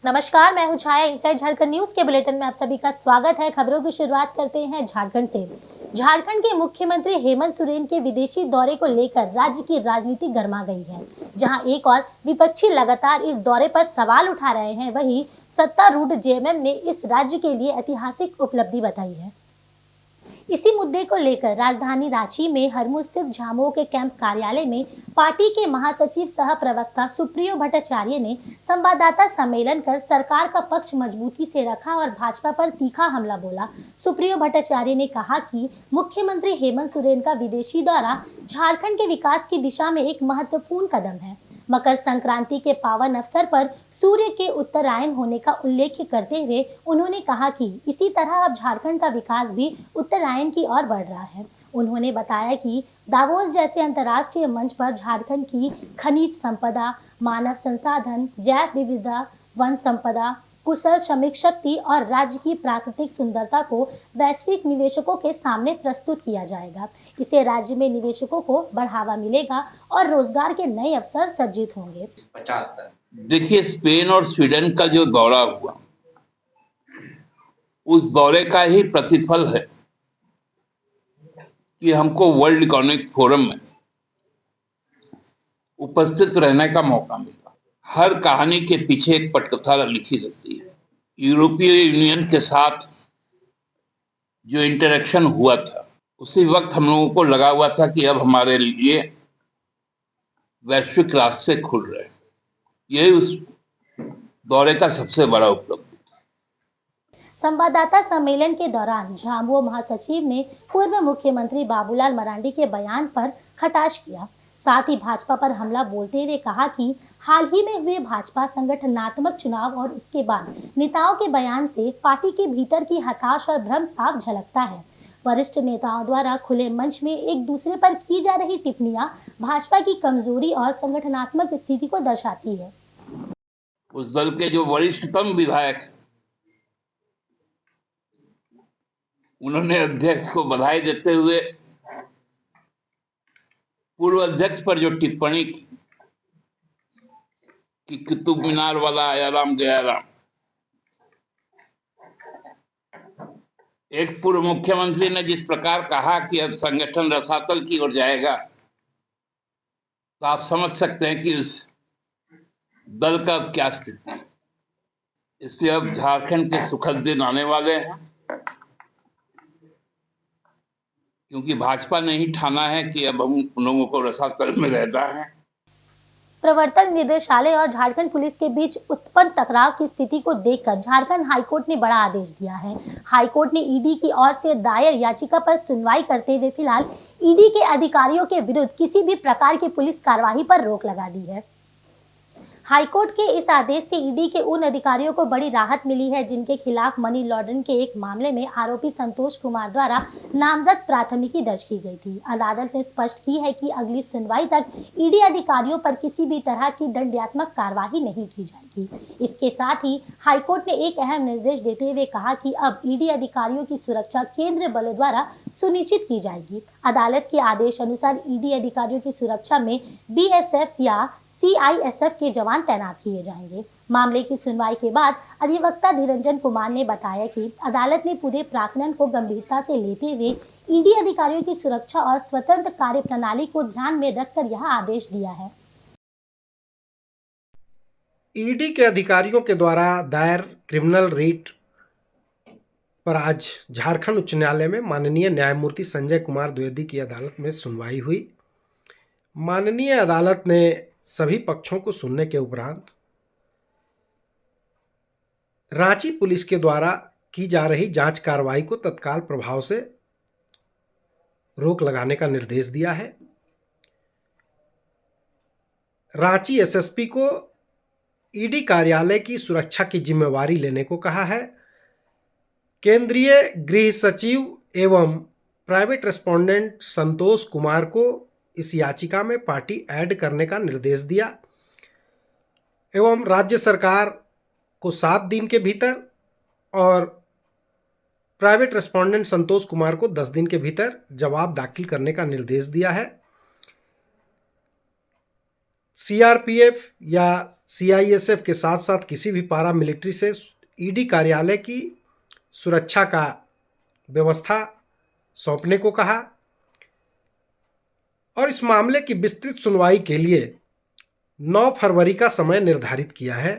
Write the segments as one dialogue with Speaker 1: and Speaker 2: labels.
Speaker 1: नमस्कार, मैं हूं छाया। इनसाइड झारखंड न्यूज के बुलेटिन में आप सभी का स्वागत है। खबरों की शुरुआत करते हैं झारखंड से। झारखंड के मुख्यमंत्री हेमंत सोरेन के विदेशी दौरे को लेकर राज्य की राजनीति गर्मा गई है। जहां एक और विपक्षी लगातार इस दौरे पर सवाल उठा रहे हैं, वहीं सत्तारूढ़ जेएमएम ने इस राज्य के लिए ऐतिहासिक उपलब्धि बताई है। इसी मुद्दे को लेकर राजधानी रांची में हरमू स्थित झामुमो के कैंप कार्यालय में पार्टी के महासचिव सह प्रवक्ता सुप्रियो भट्टाचार्य ने संवाददाता सम्मेलन कर सरकार का पक्ष मजबूती से रखा और भाजपा पर तीखा हमला बोला। सुप्रियो भट्टाचार्य ने कहा कि मुख्यमंत्री हेमंत सोरेन का विदेशी दौरा झारखंड के विकास की दिशा में एक महत्वपूर्ण कदम है। मकर संक्रांति के पावन अवसर पर सूर्य के उत्तरायण होने का उल्लेख करते हुए उन्होंने कहा कि इसी तरह अब झारखंड का विकास भी उत्तरायण की ओर बढ़ रहा है। उन्होंने बताया कि दावोस जैसे अंतर्राष्ट्रीय मंच पर झारखंड की खनिज संपदा, मानव संसाधन, जैव विविधता, वन संपदा, कुशल श्रमिक शक्ति और राज्य की प्राकृतिक सुंदरता को वैश्विक निवेशकों के सामने प्रस्तुत किया जाएगा। इससे राज्य में निवेशकों को बढ़ावा मिलेगा और रोजगार के नए अवसर सृजित होंगे।
Speaker 2: देखिए, स्पेन और स्वीडन का जो दौरा हुआ, उस दौरे का ही प्रतिफल है कि हमको वर्ल्ड इकोनॉमिक फोरम में उपस्थित रहने का मौका मिला। हर कहानी के पीछे एक पटकथा लिखी रहती है। यूरोपीय यूनियन के साथ जो इंटरेक्शन हुआ था, उसी वक्त हम लोगों को लगा हुआ था कि अब हमारे लिए वैश्विक रास्ते खुल रहे हैं। यही उस दौरे का सबसे बड़ा उपलब्धि था।
Speaker 1: संवाददाता सम्मेलन के दौरान झामुमो महासचिव ने पूर्व मुख्यमंत्री बाबूलाल मरांडी के बयान पर खटाश किया। साथ ही भाजपा पर हमला बोलते हुए कहा कि हाल ही में हुए भाजपा संगठनात्मक चुनाव और उसके बाद नेताओं के बयान से पार्टी के भीतर की हताश और भ्रम साफ झलकता है। वरिष्ठ नेताओं द्वारा खुले मंच में एक दूसरे पर की जा रही टिप्पणियां भाजपा की कमजोरी और संगठनात्मक स्थिति को दर्शाती है।
Speaker 2: उस दल के जो वरिष्ठतम विधायक, उन्होंने अध्यक्ष को बधाई देते हुए पूर्व अध्यक्ष पर जो टिप्पणी की कि कुतुब मीनार वाला आया राम गया राम, एक पूर्व मुख्यमंत्री ने जिस प्रकार कहा कि अब संगठन रसातल की ओर जाएगा, तो आप समझ सकते हैं कि उस दल का अब क्या स्थिति है। इसलिए अब झारखंड के सुखद दिन आने वाले हैं, क्योंकि भाजपा ने ही ठाना है कि अब हम उन लोगों को रसातल में रहना है।
Speaker 1: प्रवर्तन निदेशालय और झारखंड पुलिस के बीच उत्पन्न टकराव की स्थिति को देखकर झारखंड हाईकोर्ट ने बड़ा आदेश दिया है। हाईकोर्ट ने ईडी की ओर से दायर याचिका पर सुनवाई करते हुए फिलहाल ईडी के अधिकारियों के विरुद्ध किसी भी प्रकार की पुलिस कार्रवाई पर रोक लगा दी है। हाईकोर्ट के इस आदेश से ईडी के उन अधिकारियों को बड़ी राहत मिली है जिनके खिलाफ मनी लॉन्ड्रिंग के एक मामले में आरोपी संतोष कुमार द्वारा नामजद प्राथमिकी दर्ज की गई थी। अदालत ने स्पष्ट की है कि अगली सुनवाई तक ईडी अधिकारियों पर किसी भी तरह की दंडात्मक कार्रवाई नहीं की जाएगी। इसके साथ ही हाईकोर्ट ने एक अहम निर्देश देते हुए कहा कि अब ईडी अधिकारियों की सुरक्षा केंद्रीय बलों द्वारा सुनिश्चित की जाएगी। अदालत के आदेश अनुसार ईडी अधिकारियों की सुरक्षा में बीएसएफ या सीआईएसएफ के जवान तैनात किए जाएंगे। मामले की सुनवाई के बाद अधिवक्ता निरंजन कुमार ने बताया कि अदालत ने पूरे प्रकरण को गंभीरता से लेते हुए ईडी अधिकारियों की सुरक्षा और स्वतंत्र कार्य प्रणाली को ध्यान में रखकर यह आदेश दिया है।
Speaker 3: ईडी के अधिकारियों के द्वारा दायर क्रिमिनल रिट पर आज झारखंड उच्च न्यायालय में माननीय न्यायमूर्ति संजय कुमार द्विवेदी की अदालत में सुनवाई हुई। माननीय अदालत ने सभी पक्षों को सुनने के उपरांत रांची पुलिस के द्वारा की जा रही जांच कार्रवाई को तत्काल प्रभाव से रोक लगाने का निर्देश दिया है। रांची एसएसपी को ईडी कार्यालय की सुरक्षा की जिम्मेवारी लेने को कहा है। केंद्रीय गृह सचिव एवं प्राइवेट रेस्पोंडेंट संतोष कुमार को इस याचिका में पार्टी ऐड करने का निर्देश दिया एवं राज्य सरकार को 7 दिन के भीतर और प्राइवेट रेस्पोंडेंट संतोष कुमार को 10 दिन के भीतर जवाब दाखिल करने का निर्देश दिया है। सीआरपीएफ या सीआईएसएफ के साथ साथ किसी भी पारा मिलिट्री से ईडी कार्यालय की सुरक्षा का व्यवस्था सौंपने को कहा और इस मामले की विस्तृत सुनवाई के लिए 9 फरवरी का समय निर्धारित किया है।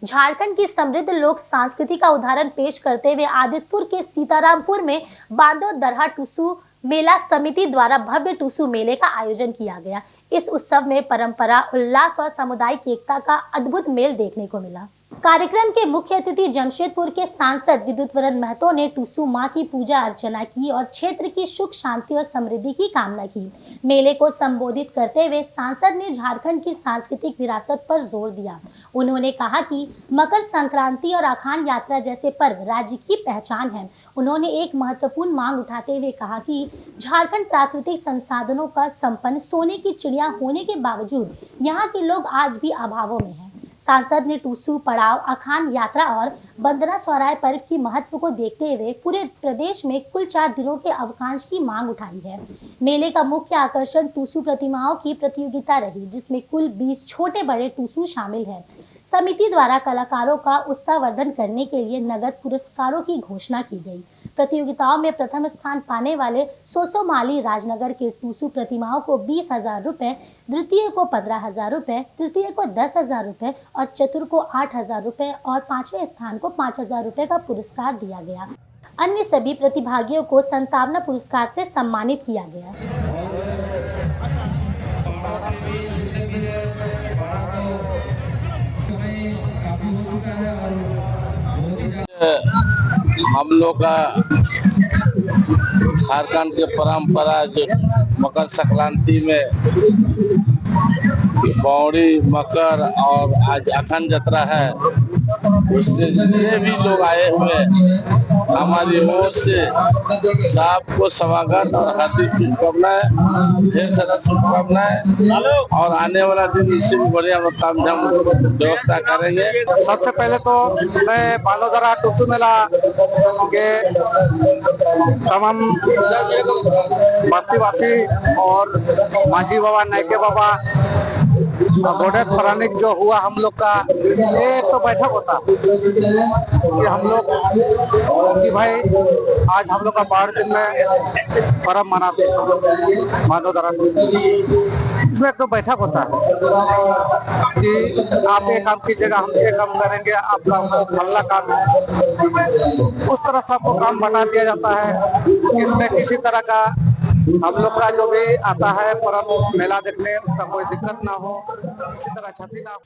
Speaker 1: झारखंड की समृद्ध लोक संस्कृति का उदाहरण पेश करते हुए आदितपुर के सीतारामपुर में बांदो दरहा टूसू मेला समिति द्वारा भव्य टूसू मेले का आयोजन किया गया। इस उत्सव में परंपरा, उल्लास और सामुदायिक एकता का अद्भुत मेल देखने को मिला। कार्यक्रम के मुख्य अतिथि जमशेदपुर के सांसद विद्युतवरण महतो ने टूसू मां की पूजा अर्चना की और क्षेत्र की सुख शांति और समृद्धि की कामना की। मेले को संबोधित करते हुए सांसद ने झारखंड की सांस्कृतिक विरासत पर जोर दिया। उन्होंने कहा कि मकर संक्रांति और अखान यात्रा जैसे पर्व राज्य की पहचान है। उन्होंने एक महत्वपूर्ण मांग उठाते हुए कहा कि झारखंड प्राकृतिक संसाधनों का संपन्न सोने की चिड़िया होने के बावजूद यहाँ के लोग आज भी अभावों में हैं। सांसद ने टूसू पड़ाव, अखान यात्रा और बंदना सौराय पर्व की महत्व को देखते हुए पूरे प्रदेश में कुल 4 दिनों के अवकाश की मांग उठाई है। मेले का मुख्य आकर्षण टूसू प्रतिमाओं की प्रतियोगिता रही, जिसमें कुल 20 छोटे बड़े टूसू शामिल हैं। समिति द्वारा कलाकारों का उत्साहवर्धन करने के लिए नगद पुरस्कारों की घोषणा की गई। प्रतियोगिताओं में प्रथम स्थान पाने वाले सोसोमाली राजनगर के टूसू प्रतिमाओं को 20,000 रुपए, द्वितीय को 15,000 रुपए, तृतीय को 10,000 रुपए और चतुर्थ को 8,000 रुपए और 5वें स्थान को 5,000 रुपए का पुरस्कार दिया गया। अन्य सभी प्रतिभागियों को सांत्वना पुरस्कार से सम्मानित किया गया।
Speaker 4: हम लोग का झारखंड के परंपरा जो मकर संक्रांति में बौड़ी, मकर और आज अखंड यात्रा है, उससे जितने भी लोग आए हुए हमारी ओर से सबको स्वागत और हार्दिक शुभकामनाएं, ढेर सारा शुभकामनाएं और आने वाला दिन इससे भी बढ़िया तामझाम व्यवस्था करेंगे।
Speaker 5: सबसे पहले तो मैं बांदो दरहा टूसू मेला के तमाम बस्तीवासी और माझी बाबा, नायके बाबा, गोडेत प्राणिक जो हुआ हम लोग का, ये तो बैठक होता कि हम लोग कि भाई आज हम लोग का 12 दिन में पर्व मनाते हैं बांदो दरहा टूसू। इसमें एक तो बैठक होता है कि आप ये काम कीजिएगा, हम ये काम करेंगे, आपका फलना काम है। उस तरह सबको काम बता दिया जाता है। इसमें किसी तरह का हम लोग का जो भी आता है पर्व मेला देखने, उसका कोई दिक्कत ना हो, किसी तरह क्षति ना हो।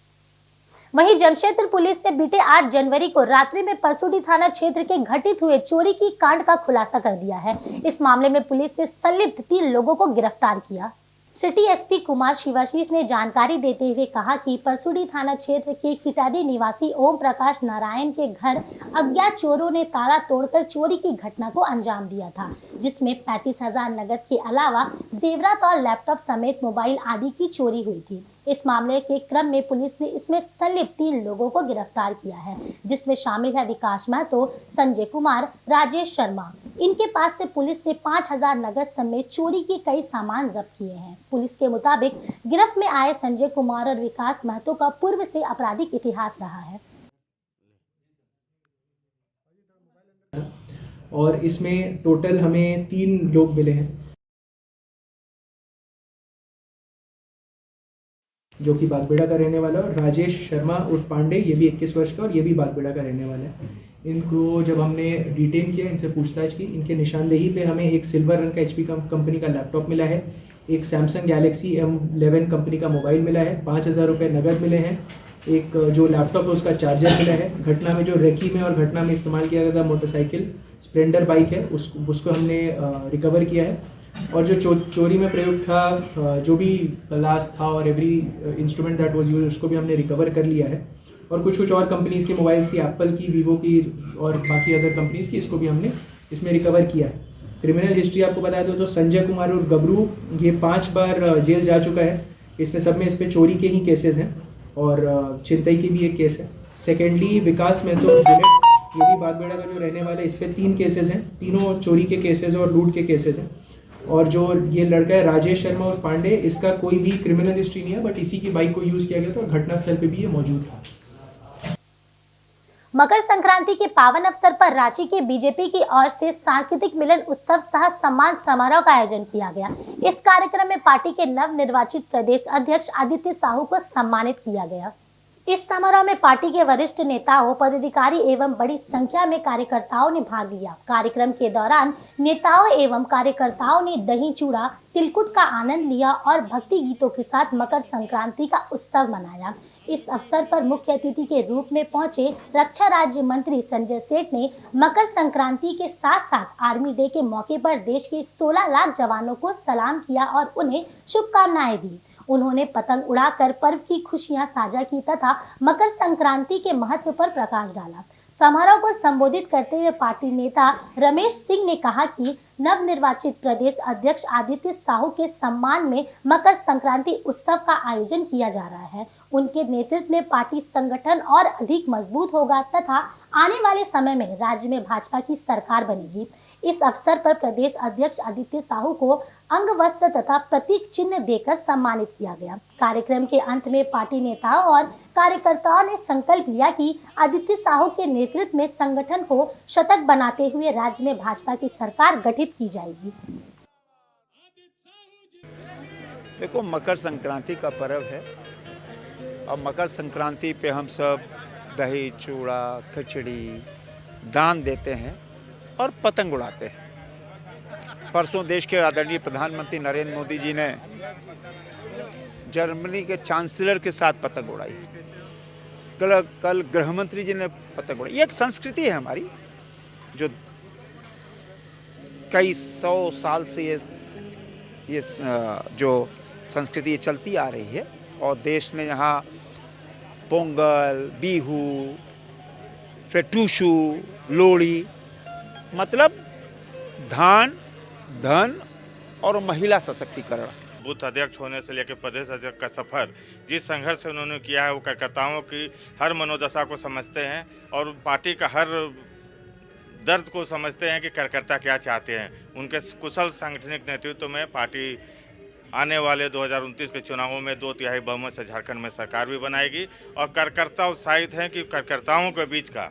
Speaker 1: वहीं जमशेदपुर पुलिस ने बीते 8 जनवरी को रात्रि में परसुडी थाना क्षेत्र के घटित हुए चोरी की कांड का खुलासा कर दिया है। इस मामले में पुलिस ने संलिप्त 3 लोगों को गिरफ्तार किया। सिटी एसपी कुमार शिवाशीष ने जानकारी देते हुए कहा कि परसुडी थाना क्षेत्र के खिटाडी निवासी ओम प्रकाश नारायण के घर अज्ञात चोरों ने ताला तोड़कर चोरी की घटना को अंजाम दिया था, जिसमें 35,000 नकद के अलावा जेवरात और लैपटॉप समेत मोबाइल आदि की चोरी हुई थी। इस मामले के क्रम में पुलिस ने इसमें संलिप्त 3 लोगों को गिरफ्तार किया है, जिसमें शामिल है विकास महतो, संजय कुमार, राजेश शर्मा। इनके पास से पुलिस ने 5,000 नकद समेत चोरी के कई सामान जब्त किए हैं। पुलिस के मुताबिक गिरफ्त में आए संजय कुमार और विकास महतो का पूर्व से आपराधिक इतिहास रहा है।
Speaker 6: और इसमें टोटल हमें 3 लोग मिले हैं, जो कि बागबेड़ा का रहने वाला है। राजेश शर्मा उर्फ पांडे, ये भी 21 वर्ष का और ये भी बागबेड़ा का रहने वाला है। इनको जब हमने डिटेन किया, इनसे पूछताछ की, इनके निशानदेही पे हमें एक सिल्वर रंग का HP कंपनी का लैपटॉप मिला है, एक सैमसंग गैलेक्सी M11 कंपनी का मोबाइल मिला है, 5,000 रुपये नगद मिले हैं, एक जो लैपटॉप है उसका चार्जर मिला है। घटना में जो रेकी में और घटना में इस्तेमाल किया गया था मोटरसाइकिल स्प्लेंडर बाइक है, उसको हमने रिकवर किया है। और जो चोरी में प्रयुक्त था, जो भी लाश था और every instrument that was used, उसको भी हमने रिकवर कर लिया है। और कुछ और कंपनीज़ की मोबाइल्स थी, एप्पल की, वीवो की और बाकी अदर कंपनीज़ की, इसको भी हमने इसमें रिकवर किया है। क्रिमिनल हिस्ट्री आपको बता दो तो संजय कुमार और गबरू, ये 5 बार जेल जा चुका है। इसमें सब में इस पर चोरी के ही केसेस हैं और चिंतई की भी एक केस है। सेकेंडली विकास महतो, ये भी बागबेड़ा का जो रहने वाला है, इस पर 3 केसेस हैं, तीनों चोरी के केसेस और लूट के केसेस हैं। और जो ये लड़का है राजेश शर्मा उर्फ पांडे, इसका कोई भी क्रिमिनल हिस्ट्री नहीं है, बट इसी की बाइक को यूज़ किया गया था और घटनास्थल पे भी ये मौजूद था।
Speaker 1: मकर संक्रांति के पावन अवसर पर रांची के बीजेपी की ओर से सांस्कृतिक मिलन उत्सव सह सम्मान समारोह का आयोजन किया गया। इस कार्यक्रम में पार्टी के नव निर्वाचित प्रदेश अध्यक्ष आदित्य साहू को सम्मानित किया गया। इस समारोह में पार्टी के वरिष्ठ नेताओं, पदाधिकारी एवं बड़ी संख्या में कार्यकर्ताओं ने भाग लिया। कार्यक्रम के दौरान नेताओं एवं कार्यकर्ताओं ने दही चूड़ा, तिलकुट का आनंद लिया और भक्ति गीतों के साथ मकर संक्रांति का उत्सव मनाया। इस अवसर पर मुख्य अतिथि के रूप में पहुंचे रक्षा राज्य मंत्री संजय सेठ ने मकर संक्रांति के साथ साथ आर्मी डे के मौके पर देश के 16 लाख जवानों को सलाम किया और उन्हें शुभकामनाएं दी। उन्होंने पतंग उड़ाकर पर्व की खुशियां साझा की तथा मकर संक्रांति के महत्व पर प्रकाश डाला। समारोह को संबोधित करते हुए पार्टी नेता रमेश सिंह ने कहा कि नवनिर्वाचित प्रदेश अध्यक्ष आदित्य साहू के सम्मान में मकर संक्रांति उत्सव का आयोजन किया जा रहा है। उनके नेतृत्व में पार्टी संगठन और अधिक मजबूत होगा तथा आने वाले समय में राज्य में भाजपा की सरकार बनेगी। इस अवसर पर प्रदेश अध्यक्ष आदित्य साहू को अंग वस्त्र तथा प्रतीक चिन्ह देकर सम्मानित किया गया। कार्यक्रम के अंत में पार्टी नेताओं और कार्यकर्ताओं ने संकल्प लिया कि आदित्य साहू के नेतृत्व में संगठन को शतक बनाते हुए राज्य में भाजपा की सरकार गठित की जाएगी।
Speaker 7: देखो, मकर संक्रांति का पर्व है और मकर संक्रांति पे हम सब दही चूड़ा खिचड़ी दान देते हैं और पतंग उड़ाते हैं। परसों देश के आदरणीय प्रधानमंत्री नरेंद्र मोदी जी ने जर्मनी के चांसलर के साथ पतंग उड़ाई। कल गृह मंत्री जी ने पतंग उड़ाई। ये एक संस्कृति है हमारी जो कई 100 साल से ये जो संस्कृति चलती आ रही है और देश ने यहाँ पोंगल, बिहू, फिर टूशू, लोहड़ी, मतलब धान, धन और महिला सशक्तिकरण।
Speaker 8: बूथ अध्यक्ष होने से लेकर प्रदेश अध्यक्ष का सफर, जिस संघर्ष से उन्होंने किया है वो कार्यकर्ताओं की हर मनोदशा को समझते हैं और पार्टी का हर दर्द को समझते हैं कि कार्यकर्ता क्या चाहते हैं। उनके कुशल सांगठनिक नेतृत्व में पार्टी आने वाले 2029 के चुनावों में 2/3 बहुमत से झारखंड में सरकार भी बनाएगी और कार्यकर्ता उत्साहित हैं कि कार्यकर्ताओं के बीच का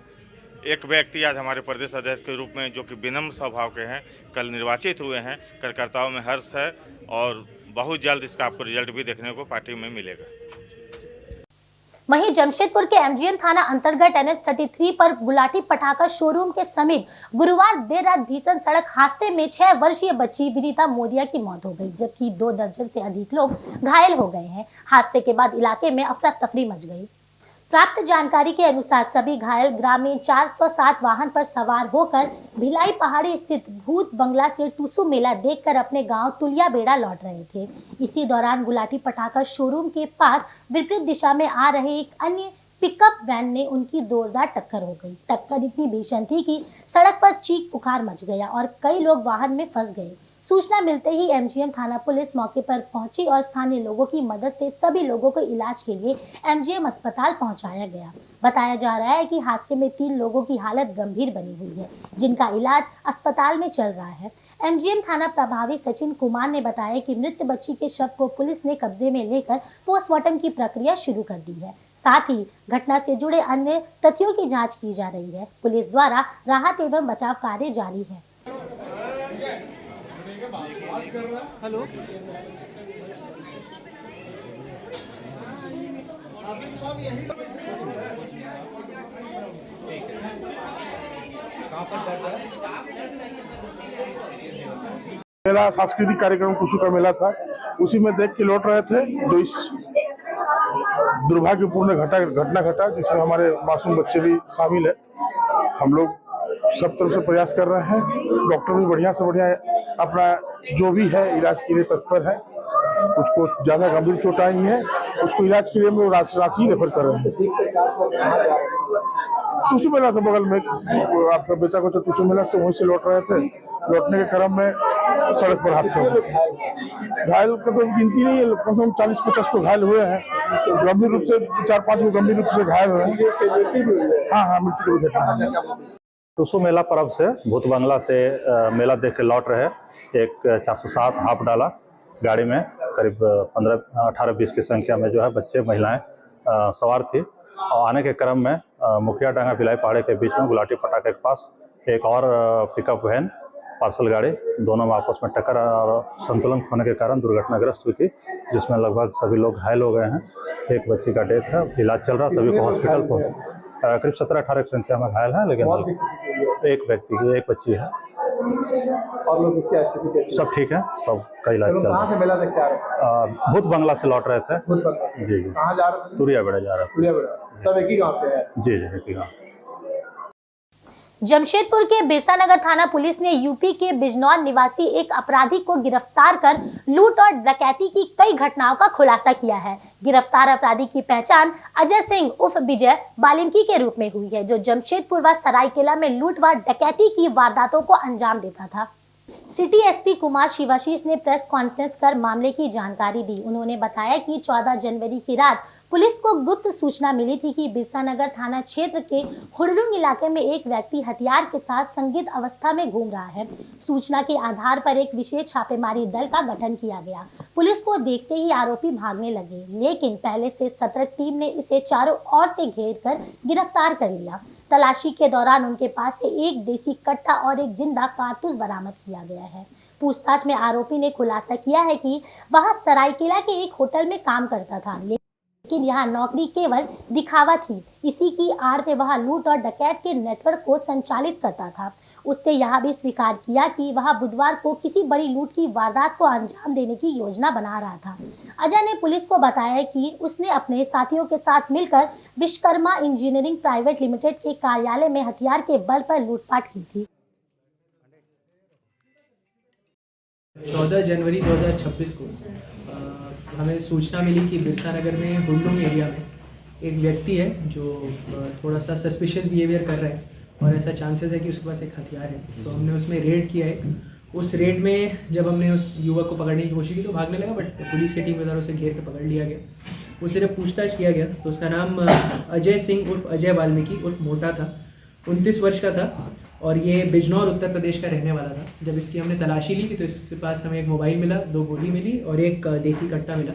Speaker 8: एक व्यक्ति आज हमारे प्रदेश अध्यक्ष के रूप में जो कि विनम्र स्वभाव के हैं कल निर्वाचित हुए हैं। कार्यकर्ताओं में हर्ष है और बहुत जल्द इसका आपको रिजल्ट भी देखने को पार्टी में मिलेगा।
Speaker 1: वहीं जमशेदपुर के एमजीएम थाना अंतर्गत NH-33 पर गुलाटी पटाखा शोरूम के समीप गुरुवार देर रात भीषण सड़क हादसे में 6 वर्षीय बच्ची विनीता मोदिया की मौत हो गई, जबकि 2 दर्जन से अधिक लोग घायल हो गए हैं। हादसे के बाद इलाके में अफरा तफरी मच गई। प्राप्त जानकारी के अनुसार सभी घायल ग्रामीण 407 वाहन पर सवार होकर भिलाई पहाड़ी स्थित भूत बंगला से टूसू मेला देखकर अपने गांव तुलिया बेड़ा लौट रहे थे। इसी दौरान गुलाटी पटाखा शोरूम के पास विपरीत दिशा में आ रहे एक अन्य पिकअप वैन ने उनकी जोरदार टक्कर हो गई। टक्कर इतनी भीषण थी कि सड़क पर चीख पुकार मच गया और कई लोग वाहन में फंस गए। सूचना मिलते ही एमजीएम थाना पुलिस मौके पर पहुंची और स्थानीय लोगों की मदद से सभी लोगों को इलाज के लिए एमजीएम अस्पताल पहुंचाया गया। बताया जा रहा है कि हादसे में 3 लोगों की हालत गंभीर बनी हुई है, जिनका इलाज अस्पताल में चल रहा है। एमजीएम थाना प्रभारी सचिन कुमार ने बताया कि मृत बच्ची के शव को पुलिस ने कब्जे में लेकर पोस्टमार्टम की प्रक्रिया शुरू कर दी है। साथ ही घटना से जुड़े अन्य तथ्यों की जाँच की जा रही है। पुलिस द्वारा राहत एवं बचाव कार्य जारी है।
Speaker 5: हेलो,
Speaker 9: मेला सांस्कृतिक कार्यक्रम टूसू का मेला था, उसी में देख के लौट रहे थे जो इस दुर्भाग्यपूर्ण घटना घटा जिसमें हमारे मासूम बच्चे भी शामिल है। हम लोग सब तरफ से प्रयास कर रहे हैं। डॉक्टर भी बढ़िया से बढ़िया अपना जो भी है इलाज के लिए तत्पर है। उसको ज़्यादा गंभीर चोट आई है, उसको इलाज के लिए हम लोग रांची रेफर कर रहे हैं। टूसू मेला था बगल में, आपका बेटा को तो टूसू मेला से वहीं से लौट रहे थे। लौटने के क्रम में सड़क पर हादसा हो गया। घायल का तो गिनती नहीं है, कम से कम 40-50 तो घायल हुए हैं। गंभीर रूप से 4-5 को गंभीर रूप से घायल हुए हैं। हाँ, मृत्यु की घटना।
Speaker 10: टूसू मेला पर्व से भूत बंगला से मेला देख के लौट रहे एक 407 हाफ डाला गाड़ी में करीब 18-20 की संख्या में जो है बच्चे महिलाएं सवार थी और आने के क्रम में मुखिया डांगा भिलाई पहाड़ी के बीच में गुलाटी पटाखे के पास एक और पिकअप वैन पार्सल गाड़ी दोनों में आपस में टक्कर और संतुलन खोने के कारण दुर्घटनाग्रस्त हुई थी, जिसमें लगभग सभी लोग घायल हो गए हैं। एक बच्ची का डेथ है, इलाज चल रहा, सभी को हॉस्पिटल पहुंचे। करीब 17-18 की संख्या में घायल है, लेकिन एक बच्ची है
Speaker 6: और लोग क्या स्थिति
Speaker 10: सब ठीक है, सब का इलाज चल रहा है।
Speaker 6: कहाँ से मेला देख के आ रहे हैं?
Speaker 10: भूत बंगला से लौट रहे थे। जी जी।
Speaker 6: कहाँ जा रहे थे?
Speaker 10: तुरिया बेड़ा जा रहे थे।
Speaker 6: सब एक ही गाँव से है?
Speaker 10: जी जी, एक ही गाँव।
Speaker 1: जमशेदपुर के बिरसानगर थाना पुलिस ने यूपी के बिजनौर निवासी एक अपराधी को गिरफ्तार कर लूट और डकैती की कई घटनाओं का खुलासा किया है। गिरफ्तार अपराधी की पहचान अजय सिंह उर्फ विजय बालिंकी के रूप में हुई है, जो जमशेदपुर व सरायकेला में लूट व डकैती की वारदातों को अंजाम देता था। सिटी एसपी कुमार शिवाशीष ने प्रेस कॉन्फ्रेंस कर मामले की जानकारी दी। उन्होंने बताया कि 14 जनवरी की रात पुलिस को गुप्त सूचना मिली थी कि बिरसानगर थाना क्षेत्र के हुड़रुंग इलाके में एक व्यक्ति हथियार के साथ संदिग्ध अवस्था में घूम रहा है। सूचना के आधार पर एक विशेष छापेमारी दल का गठन किया गया। पुलिस को देखते ही आरोपी भागने लगे, लेकिन पहले से सतर्क टीम ने इसे चारों ओर से घेर कर गिरफ्तार कर लिया। तलाशी के दौरान उनके पास से एक देसी कट्टा और एक जिंदा कारतूस बरामद किया गया है। पूछताछ में आरोपी ने खुलासा किया है कि वह सरायकेला के एक होटल में काम करता था, लेकिन यहाँ नौकरी केवल दिखावा थी। इसी की आड़ में वह लूट और डकैत के नेटवर्क को संचालित करता था। उसने यह भी स्वीकार किया कि वह बुधवार को किसी बड़ी लूट की वारदात को अंजाम देने की योजना बना रहा था। अजय ने पुलिस को बताया कि उसने अपने साथियों के साथ मिलकर विश्वकर्मा इंजीनियरिंग प्राइवेट लिमिटेड के कार्यालय में हथियार के बल पर लूटपाट की थी।
Speaker 6: 14 जनवरी 2026 को हमें सूचना मिली कि बिरसानगर में हुड़रुंग एरिया में एक व्यक्ति है जो थोड़ा सा सस्पिशियस बिहेवियर कर रहा है और ऐसा चांसेस है कि उसके पास एक हथियार है। तो हमने उसमें रेड किया है। उस रेड में जब हमने उस युवक को पकड़ने की कोशिश की तो भागने लगा, बट पुलिस की टीम के द्वारा उसे घेर के पकड़ लिया गया। उससे जब पूछताछ किया गया तो उसका नाम अजय सिंह उर्फ अजय वाल्मीकि उर्फ मोटा था, 29 वर्ष का था और ये बिजनौर उत्तर प्रदेश का रहने वाला था। जब इसकी हमने तलाशी ली तो इसके पास हमें एक मोबाइल मिला, 2 गोली मिली और एक देसी कट्टा मिला।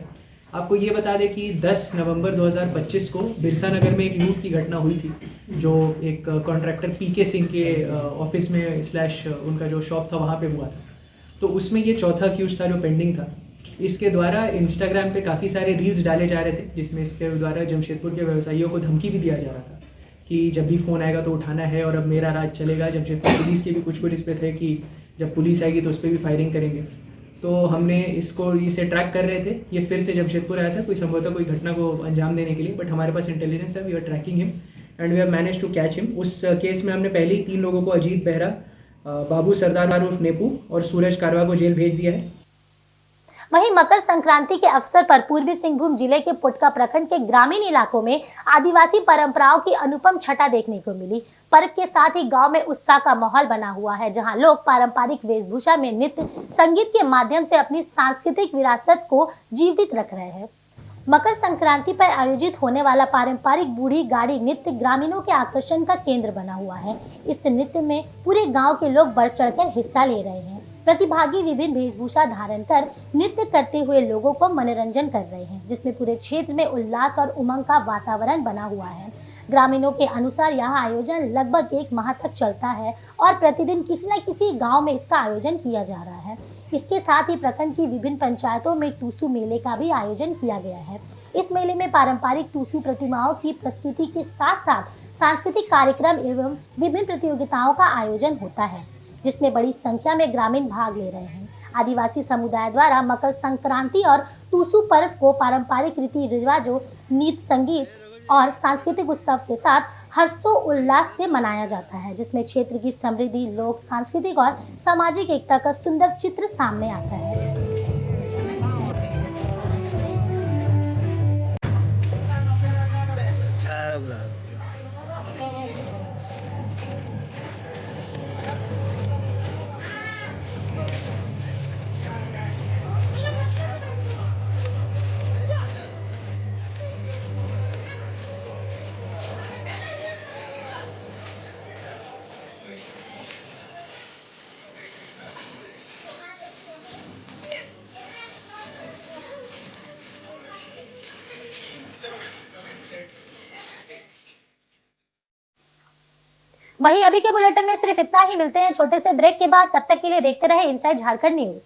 Speaker 6: आपको ये बता दें कि 10 नवंबर 2025 को बिरसानगर में एक लूट की घटना हुई थी, जो एक कॉन्ट्रैक्टर पीके सिंह के ऑफिस में स्लैश उनका जो शॉप था वहाँ पे हुआ था। तो उसमें ये चौथा अक्यूज था जो पेंडिंग था। इसके द्वारा इंस्टाग्राम पे काफ़ी सारे रील्स डाले जा रहे थे, जिसमें इसके द्वारा जमशेदपुर के व्यवसायियों को धमकी भी दिया जा रहा था कि जब भी फ़ोन आएगा तो उठाना है और अब मेरा राज चलेगा। जमशेदपुर पुलिस के भी कुछ इस पे थे कि जब पुलिस आएगी तो उस पर भी फायरिंग करेंगे। तो हमने इसे ट्रैक कर रहे थे। ये फिर से जमशेदपुर आया था कोई संभवतः कोई घटना को अंजाम देने के लिए, बट हमारे पास इंटेलिजेंस था, we are tracking him and we have manage to catch him. उस केस में हमने पहले ही 3 लोगों को, अजीत बेहरा, बाबू सरदार उर्फ नेपू और सूरज कारवा को जेल भेज दिया है।
Speaker 1: वहीं मकर संक्रांति के अवसर पर पूर्वी सिंहभूम जिले के पुटका प्रखंड के ग्रामीण इलाकों में आदिवासी परंपराओं की अनुपम छटा देखने को मिली। पर्व के साथ ही गांव में उत्साह का माहौल बना हुआ है, जहां लोग पारंपरिक वेशभूषा में नृत्य संगीत के माध्यम से अपनी सांस्कृतिक विरासत को जीवित रख रहे हैं। मकर संक्रांति पर आयोजित होने वाला पारंपरिक बूढ़ी गाड़ी नृत्य ग्रामीणों के आकर्षण का केंद्र बना हुआ है। इस नृत्य में पूरे गाँव के लोग बढ़ चढ़कर हिस्सा ले रहे हैं। प्रतिभागी विभिन्न वेशभूषा धारण कर नृत्य करते हुए लोगों को मनोरंजन कर रहे हैं, जिसमें पूरे क्षेत्र में उल्लास और उमंग का वातावरण बना हुआ है। ग्रामीणों के अनुसार यह आयोजन लगभग 1 माह तक चलता है और प्रतिदिन किसी न किसी गांव में इसका आयोजन किया जा रहा है। इसके साथ ही प्रखंड की विभिन्न पंचायतों में टूसू मेले का भी आयोजन किया गया है। इस मेले में पारंपरिक टूसू प्रतिमाओं की प्रस्तुति के साथ साथ सांस्कृतिक कार्यक्रम एवं विभिन्न प्रतियोगिताओं का आयोजन होता है, जिसमें बड़ी संख्या में ग्रामीण भाग ले रहे हैं। आदिवासी समुदाय द्वारा मकर संक्रांति और टूसू पर्व को पारंपरिक रीति रिवाजों, नृत्य संगीत और सांस्कृतिक उत्सव के साथ हर्षोल्लास से मनाया जाता है, जिसमें क्षेत्र की समृद्धि, लोक सांस्कृतिक और सामाजिक एकता का सुंदर चित्र सामने आता है। वहीं अभी के बुलेटिन में सिर्फ इतना ही। मिलते हैं छोटे से ब्रेक के बाद, तब तक के लिए देखते रहे इनसाइड झारखंड न्यूज।